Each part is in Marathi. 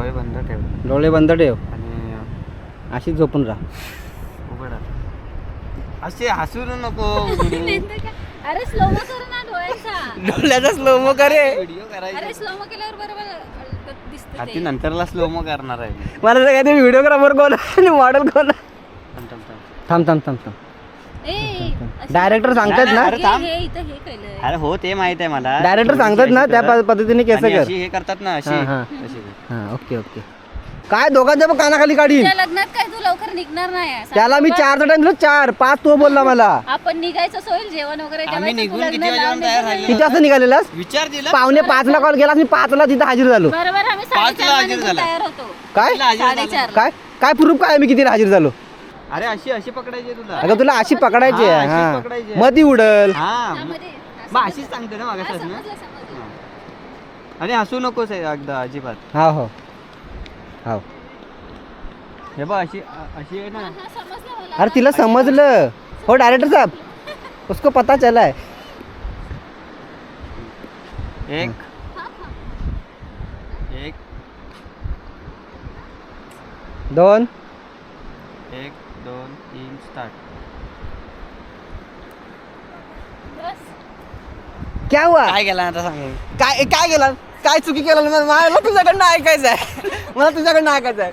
डोळे बंद ठेव. डोळे बंद ठेव आणि अशीच झोपून राहा. उघड असे हसू नको. अरे स्लोमो कर ना डोळ्याचा. डोळ्याचा स्लोमो करे. व्हिडिओ करायचा. अरे स्लोमो केल्यावर बरोबर दिसतं हाती ते. नंतरला स्लोमो करणार आहे. मला तर काय ते व्हिडिओग्राफर कोण आणि मॉडेल कोण. थांब थांब थांब थांब. ए, अशी- डायरेक्टर सांगतात ना. अरे थांब. हे इथं हे केलंय. अरे हो ते माहित आहे मला. डायरेक्टर सांगतात ना त्या पद्धतीने केस आणि कर. अशी हे करतात ना अशी. हां, हां. अशी कर. हा ओके ओके. काय दोघांच्या पण कानाखाली काढीन. त्या लग्नात काय तू लवकर निघणार नाही. त्याला मी 4चा टाइम दिलो. 4 5 तो बोलला मला. आपण निघायचं सोय जेवण वगैरे आम्ही जेवायचं, तू निघून लग्न किती वाजेपर्यंत लावून तयार देतो राहिलो? किती वाजता निघालेलास? विचार दिला. 4:45ला कॉल केलास. मी 5ला तिथे हजर झालो. बरोबर आम्ही 5 ला 4:30 हजर निघून झाला. तयार होतो. काय 4:30 काय काय प्रूफ काय मी किती हजर झालो. अरे अशी अशी पकडायची तुला. अगं तुला अशी पकडायची हा, आहे. अशीच हा पकडायची आहे. मग ती उडल. हा त्यामध्ये मग अशीच सांगते ना मागास ना. समजलं समजलं. आणि हसू नकोस आहे एकदा अजिबात. हा हो हो. हे बघ अशी अशी आहे ना. हा, समजलं मला. अरे तिला समजलं. हो डायरेक्टर साहब उसको पता चला है. एक एक 2 1 2 3 स्टार्ट. बस. क्या हुआ. काय केला आता सांग. काय काय केलं. काय चुकी केलं. मला तुझ्याकडनं ऐकायचं आहे. मला तुझ्याकडनं ऐकायचं आहे.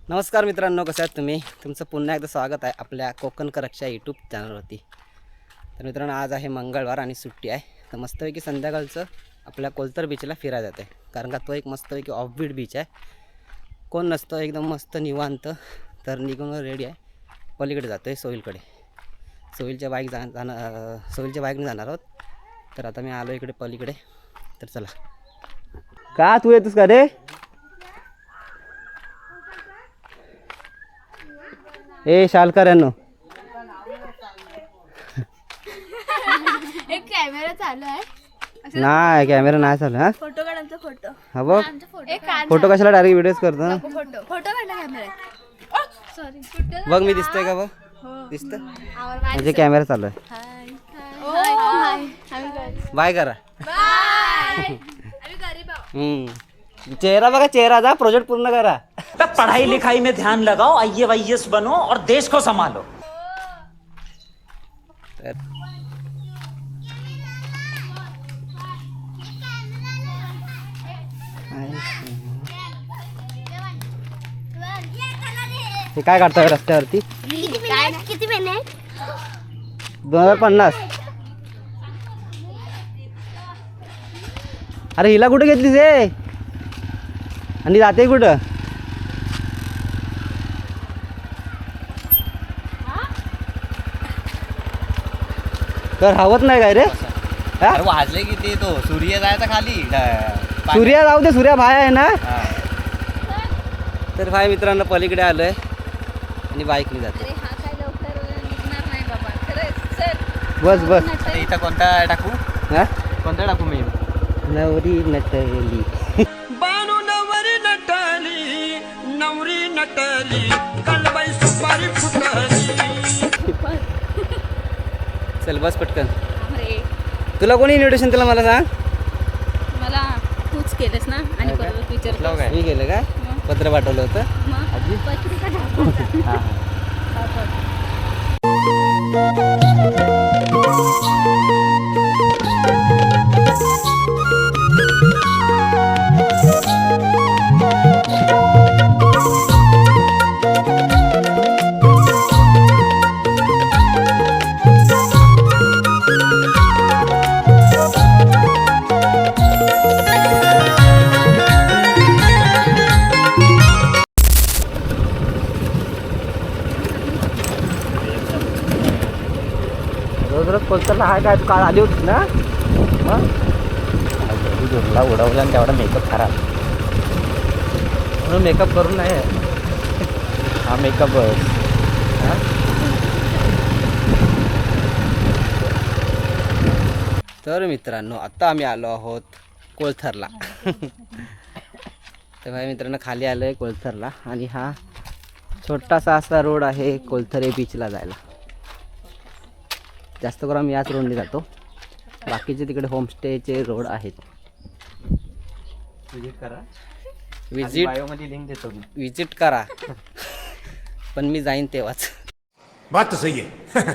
नमस्कार मित्रांनो, कसं आहात तुम्ही. तुमचं पुन्हा एकदा स्वागत आहे आपल्या कोकणकर रक्षा यूट्यूब चॅनलवरती. तर मित्रांनो आज आहे मंगळवार आणि सुट्टी आहे. तर मस्तपैकी संध्याकाळचं आपल्या कोलतर बीचला फिरायला जात आहे. कारण का तो एक मस्तपैकी ऑफबीट बीच आहे. कोण नसतं, एकदम मस्त निवांत. तर निघून रेडी आहे. पलीकडे जातो आहे सोहिलकडे. सोहिलच्या बाईकने जाणार आहोत. तर आता मी आलो इकडे पलीकडे. तर चला. का तू येतोस का रे. ए शालकर यांनो. एक कॅमेरा चालू आहे. नाही कॅमेरा नाही चालू. हा फोटो काढायचा. फोटो हा बघ. एक फोटो कशाला डायरेक्ट व्हिडिओज करतो. फोटो काढला कॅमेरा. सॉरी बघ मी दिसतोय का बघ. दिसतं म्हणजे कॅमेरा चालू आहे. बाय करा. चेहरा बघा चेहरा जा. प्रोजेक्ट पूर्ण करा. पढ़ाई लिखाई में ध्यान लगाओ, IAS बनो और देश को संभालो. हे काय काढतोय रस्त्यावरती. किती महिने 2050. अरे हिला कुठे घेतलीस रे. आणि जाते कुठं. तर हवत नाही काय रे. हा? अरे वाजले किती तो सूर्य जायचा खाली. सूर्या जाऊ दे. सूर्या भाय आहे ना. हा. तर भाई मित्रांनो पलीकडे आलोय आणि बाईकने जाते. अरे हा काय लवकर निघणार नाही बाबा खरंच. चल बस बस. आता इथं कोणता टाकू. हा कोणता टाकू मी. नवरी नटली. बानू नवरी नटली, नवरी नटली, कलबाई सुपारी फुटली. चल बस पटकन. अरे तुला कोणी इन्व्हिटेशन दिलं मला सांग. मला तूच केलंस ना. आणि हो का? परत विचार कुठलं काय. मी गेलं काय पत्र पाठवलं होतं. मग पत्रिका टाकून हा रोज रोज कोलतरला हाय काय. तू काल आली होतीस ना. झोपला उडवला आणि तेवढा मेकअप खराब. म्हणून मेकअप करून नाही. हा मेकअप बस. तर मित्रांनो आता आम्ही आलो आहोत कोलथरला. तर भाई मित्रांनो खाली आलो आहे कोलथरला. आणि हा छोटासा असा रोड आहे कोलथरे बीचला जायला. जास्त करून आम्ही याच रोडने जातो. बाकीचे तिकडे होमस्टेचे रोड आहेत. तुझी करा. विजिट बायोमध्ये लिंक देतो मी. विजिट करा. पण मी जाईन तेव्हाच. बात तो सही है.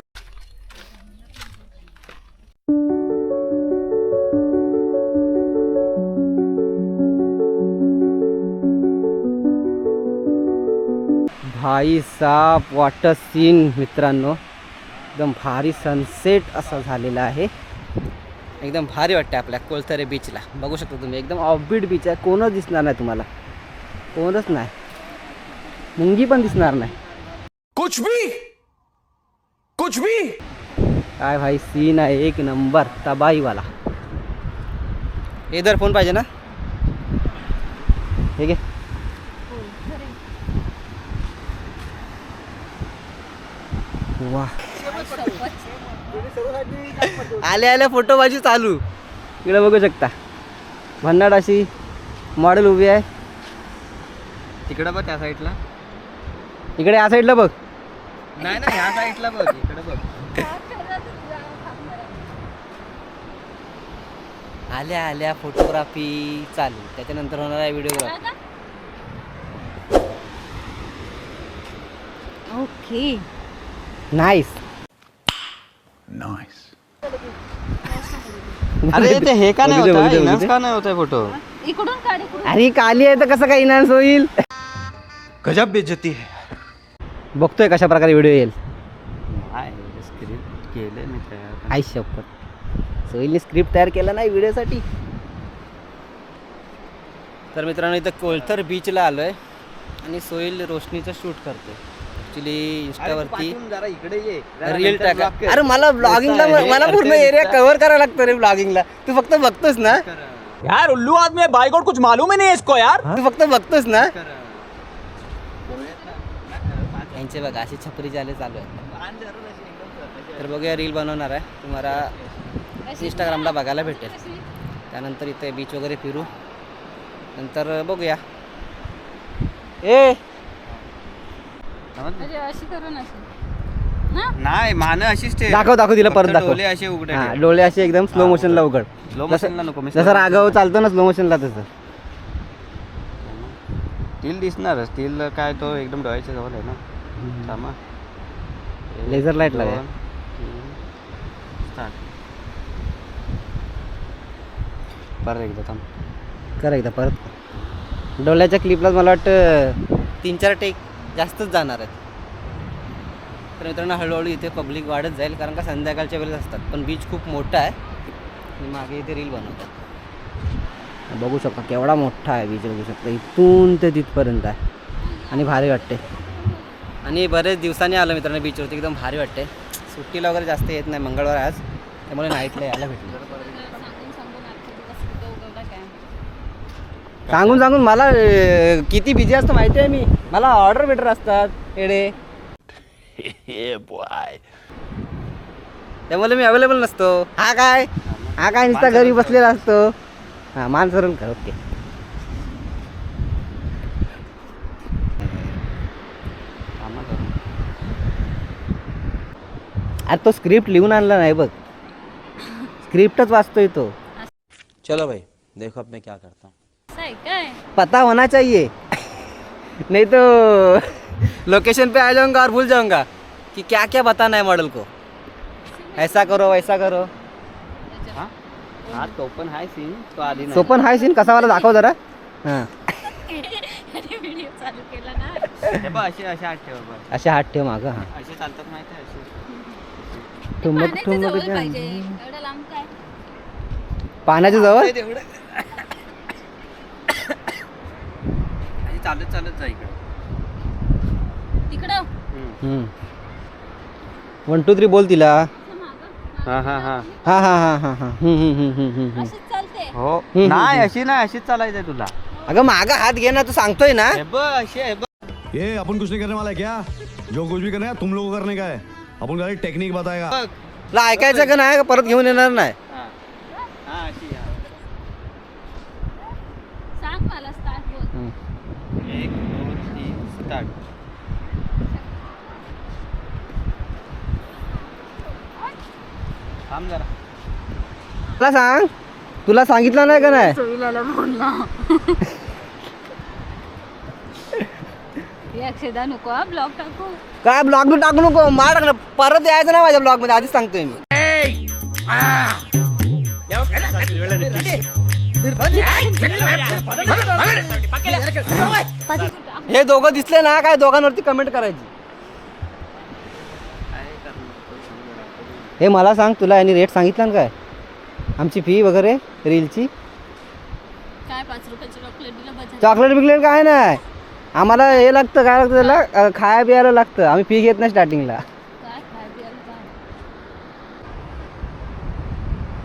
भाई साब वॉटर सीन मित्रांनो, एकदम भारी सनसेट असा झालेला आहे. एकदम भारी वाटते आपल्या कोलथरे बीचला. बघू शकता तुम्ही, एकदम ऑफबीट बीच आहे. कोणच दिसणार नाही तुम्हाला, कोणच नाही, मुंगी पण दिसणार नाही. कुछ भी काय भाई सीन आहे, एक नंबर तबाहीवाला. इधर फोन पाहिजे ना, ठीक आहे. वा, आल्या आल्या फोटोबाजी चालू. इकडे बघू शकता भन्नाट अशी मॉडेल उभी आहे. तिकडं बघ त्या साईडला. इकडे या साईडला बघ. नाही ना, ह्या साईडला बघ, इकडे बघ. आल्या आल्या फोटोग्राफी चालू. त्याच्यानंतर होणार आहे व्हिडिओग्राफी. ओके. नाईस. अरे ते हे का नाही बघू दे, होत बघू दे, बघू इनान्स दे. का नाही होत फोटो. इकडून काढ, इकडून. अरे काली आहे तर कसं काय इनान्स होईल. गजब बेइज्जती है. बघतोय कशा प्रकारे व्हिडिओ येईल. स्क्रिप्ट केलंय मी तयार. आई शपथ, सोहिलने स्क्रिप्ट तयार केला नाही व्हिडिओसाठी. तर मित्रांनो, इथं कोलथर बीचला आलो आहे आणि सोहिल रोशनीचं शूट करतो. ॲक्च्युली इंस्टावरती जरा इकडे ये. रील टाका. अरे मला ब्लॉगिंगला, मला पूर्ण एरिया कव्हर करायला लागतं रे ब्लॉगिंगला. तू फक्त बघतोस ना, यार उल्लू आदमी है, बाईगोड कुछ मालूम ही नहीं है इसको यार. तू फक्त बघतोस ना. यांचे बघा असे छपरी जाले चालू आहेत. तर बघूया, रील बनवणार आहे, तुम्हाला इंस्टाग्रामला बघायला भेटेल. त्यानंतर इथे बीच वगैरे फिरू, नंतर बघूया. ए म्हणजे अशी करून अशी ना. नाही, मान अशीच ठेव. दाखव तिला, परत दाखव. डोळे असे उघडे हा, ठेव. डोळे असे एकदम स्लो मोशनला उघड. स्लो मोशनला नको, मी जसं राघव चालतो ना स्लो मोशनला तसं. स्टील दिसणार. स्टील काय तो एकदम डोळ्याच्या जवळ आहे ना. थांबा. लेझर लाईट लागा. 2, 3, स्टार्ट. परत एकदा थांब. करा एकदा परत. डोळ्याच्या क्लिपला मला वाटतं 3-4 टेक जास्तच जाणार आहेत. तर मित्रांनो, हळूहळू इथे पब्लिक वाढत जाईल, कारण का संध्याकाळच्या वेळेस असतात. पण बीच खूप मोठा आहे आणि मागे इथे रील बनवतात. बघू शकता केवढा मोठा आहे बीच. बघू शकता इथून ते तिथपर्यंत आहे आणि भारी वाटते. आणि बरेच दिवसांनी आलं मित्रांनो बीचवरती, एकदम भारी वाटते. सुट्टीला वगैरे जास्त येत नाही, मंगळवार आज, त्यामुळे नाईटला यायला भेटलं. सांगून सांगून मला किती बिझी असतं माहिती आहे मी. मला ऑर्डर बेटर असतात एडे. त्यामुळे मी अवेलेबल नसतो. हा काय नुसता घरी बसलेला असतो. हां, मानसरून कर. ओके. अरे तो स्क्रिप्ट लिहून आणला नाही बघ, स्क्रिप्टच वाचतोय तो. चलो भाई देखो अब मैं क्या करता हूँ. असं आहे काय? पता होना चाहिए. नहीं तो लोकेशन पे आ जाऊंगा और भूल जाऊंगा कि क्या क्या बताना है मॉडल को. ऐसा करो वैसा करो. हा तो पण हाय सीन. तो आधी नाही. सोपन हाय सीन कसा वाला दाखव जरा. हां, अरे व्हिडिओ चालू केला ना. हे बघ, असे असे हात ठेव बघ. असे हात ठेव मागं. हां, असे चालतात माहिती आहे असे. ठुमक पाण्याच्या ठुमक जवळ जाम. पाहिजे. एवढं लांब काय? पाण्याच्या जवळ. असे चालत चालत जा इकडे. तिकडं 1 2 3 बोल तिला. हा हा हा. हा हा हा हा हा. अशीच चालते. हो. नाही, अशी नाही, अशीच चालायचंय तुला. अगं मागं हात घे ना, तू सांगतोय ना. हे बघ, अशी आहे बघ. ये अपन कुछ नहीं करने वाला है क्या. जो कुछ भी करना है तुम लोगों को करने का है. अपन खाली टेक्निक बताएगा. बघ. तुला ऐकायचं का नाही, परत घेऊन येणार नाही. हा. हा, अशी हा. सांग मला, स्टार्ट बोल. 1 2 3 स्टार्ट. थांब जरा. मला सांग, तुला सांगितलं नाही का नाही. सोयीला बोलला. हे अक्षदा नको हा ब्लॉग टाकू. काय ब्लॉग बी टाकू नको, मार टाकलं परत यायचं ना माझ्या ब्लॉग मध्ये, आधीच सांगतोय मी. हे दोघं दिसले ना, काय दोघांवरती कमेंट करायची. हे मला सांग, तुला यांनी रेट सांगितला ना काय आमची फी वगैरे रीलची? काय 5 रुपयाची चॉकलेट दिलं बजाज. चॉकलेट बिकलेट काय नाही, आम्हाला हे लागतं, काय लागतं त्याला, खाया बियायला लागतं. आम्ही फी घेत नाही स्टार्टिंगला. काय काय बियालं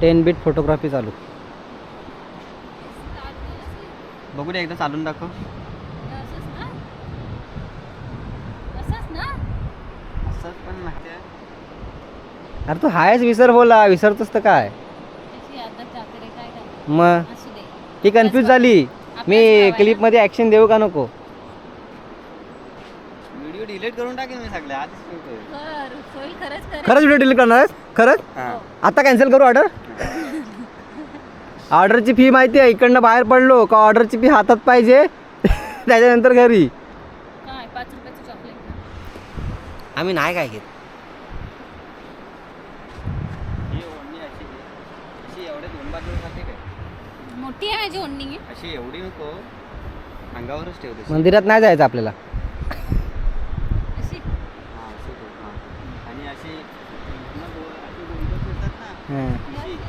काय 10 बीट फोटोग्राफी चालू. बघू दे एकदा चालून दाखव. असंच ना असंच ना. असंच पण लागते. अरे तू हायच विसर बोला, विसरतोस तर काय त्याची आता चाकरे काय काय मग. असू दे. ती कन्फ्यूज झाली, मी क्लिप मध्ये ऍक्शन देऊ का नको. व्हिडिओ डिलीट करून टाकेन मी सगळे आधीच सांगतोय. कर होईल खरंच कर. खरंच व्हिडिओ डिलीट करणार आहेस? खरंच हां. आता कॅन्सल करू ऑर्डर? ऑर्डरची फी माहिती आहे, इकडनं बाहेर पडलो का ऑर्डरची फी हातात पाहिजे त्याच्यानंतर घरी. काय 5 रुपयाची चॉकलेट. आम्ही नाही काय घेत. ही ओढणी अशी घे. अशी एवढे 2 बाजूला खाते काय? मोठी आहे माझी ओढणी. अशी एवढी नको, अंगावरच ठेवते. मंदिरात नाही जायचं आपल्याला. अशी हां अशी ठेव. हां. आणि अशी इथनं अशी गोंडं फिरतात ना. हं. अशी अशी.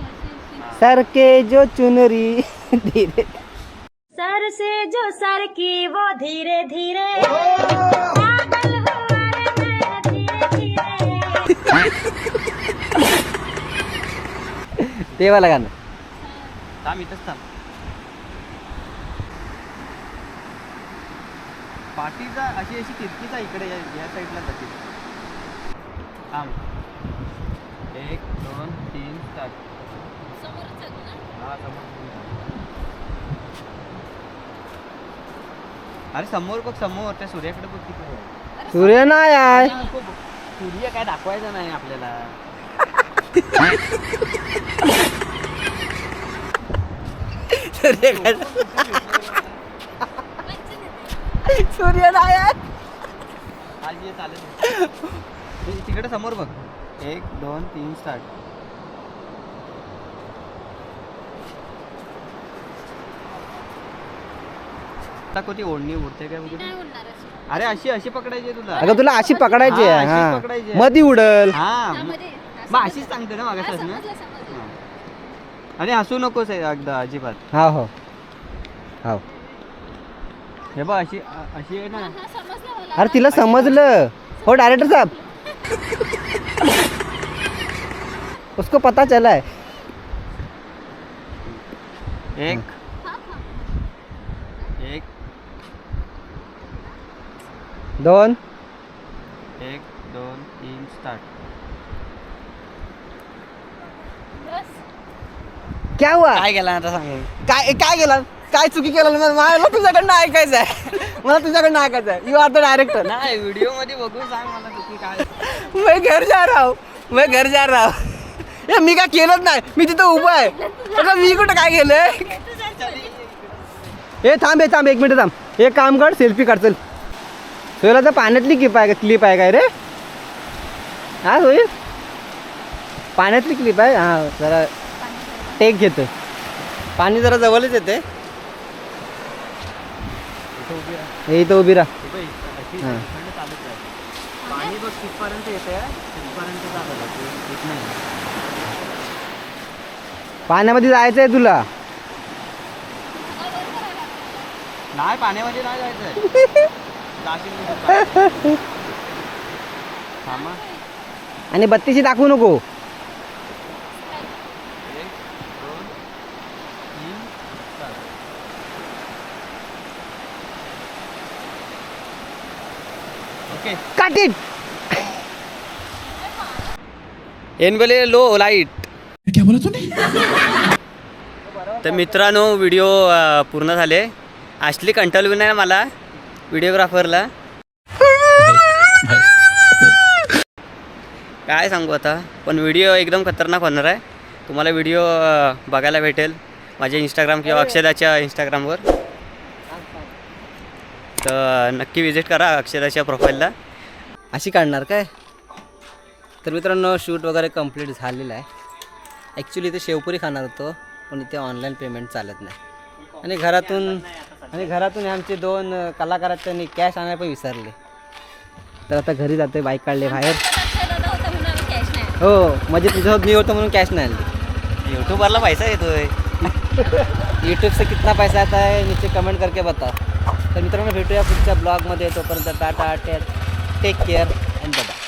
सर के जो चुनरी धीरे. सर से जो सर की वो धीरे धीरे पागल हुआ रे मैं धीरे धीरे. ते वाला गाणं. थांब इथंच थांब. पाठीचा अशी अशी किरकीचा इकडे या साईडला जाते. थांब. 1 2 3 स्टार्ट. समोरच आहे ना. हा समोर. अरे समोर बघ, समोर त्या सूर्याकडे बघ किती आहे. सूर्य नाही आहे. नको बघ. सूर्य काय दाखवायचं नाही आपल्याला. सूर्य नाही आहे. आज ये चालेल. तिकडे समोर बघ. 1 2 3 स्टार्ट. आता कोणती ओढणी उडते काय बघू. नाही उडणार अशी. अरे अशी अशी पकडायची आहे तुला. अगं तुला अशी पकडायची हा, आहे. अशीच हा. पकडायची आहे. मधी उडल. हा त्यामध्ये मग अशीच सांगते ना हा, मागास ना. समजलं समजलं. आणि हसू नकोस आहे एकदा अजिबात. हा हो हो. हे बघ अशी अशी आहे ना. हा समजलं मला. अरे तिला समजलं हो डायरेक्टर साहब, उसको पता चला है. 1 हा, हा. 1 2 1 2 3 स्टार्ट. बस. क्या हुआ? काय केला आता सांग. काय काय केलं, काय चुकी केलं? मला तुझ्याकडनं ऐकायचं आहे, मला तुझ्याकडनं ऐकायचं आहे. You are the director. नाही व्हिडिओ मध्ये बघून सांग मला चुकी काय. मैं घर जा रहा हूँ, मैं घर जा रहा हूँ. हे मी काय केलंच नाही, मी तिथं उभं आहे. आता मी कुठं काय केलंय? हे थांब, हे थांब 1 मिनिट थांब. एक काम कर, सेल्फी काढ चल. सोयला तर पाण्यातली क्लिप आहे काय रे? हा होईल, पाण्यातली क्लिप आहे. हा जरा टेक घेतो, पाणी जरा जवळच येते. हे इथं उभी राहा. अशी हां. इकडनं चालत आहे. पाणी बघ तिथपर्यंत येते, तिथपर्यंत चालत येत नाही. पाण्यामध्ये जायचं आहे तुला. नाही पाण्यामध्ये नाही जायचंय. जाशील थांबा. आणि बत्तीशी दाखवू नको. 1 2 3 स्टार्ट. Okay cut it. एन बोले लो लाईट. क्या बोला तूने? तर मित्रांनो व्हिडिओ पूर्ण झाले. असली कंटाळली नाही मला व्हिडिओग्राफरला. काय सांगू आता, पण व्हिडिओ एकदम खतरनाक होणार आहे. तुम्हाला व्हिडिओ बघायला भेटेल माझ्या इंस्टाग्राम किंवा अक्षदाच्या इंस्टाग्रामवर. तर नक्की विजिट करा अक्षराच्या प्रोफाईलला. अशी काढणार काय? तर मित्रांनो शूट वगैरे कंप्लीट झालेलं आहे. ॲक्च्युली इथे शेवपुरी खाणार होतो पण इथे ऑनलाईन पेमेंट चालत नाही आणि घरातून आमचे 2 कलाकार आहेत त्यांनी कॅश आणायला पण विसरले. तर आता घरी जाते, बाईक काढले बाहेर. दादा होता म्हणून आम्ही कॅश नाही. हो म्हणजे तुझ्यासोबत मी होतो म्हणून कॅश नाही आणली. यूट्यूबरला पैसा येतोय. यूट्यूब से कितना पैसा आता है नीचे कमेंट करके बता. तर मित्रांनो भेटूया पुढच्या ब्लॉगमध्ये. तोपर्यंत tata, take care and bye.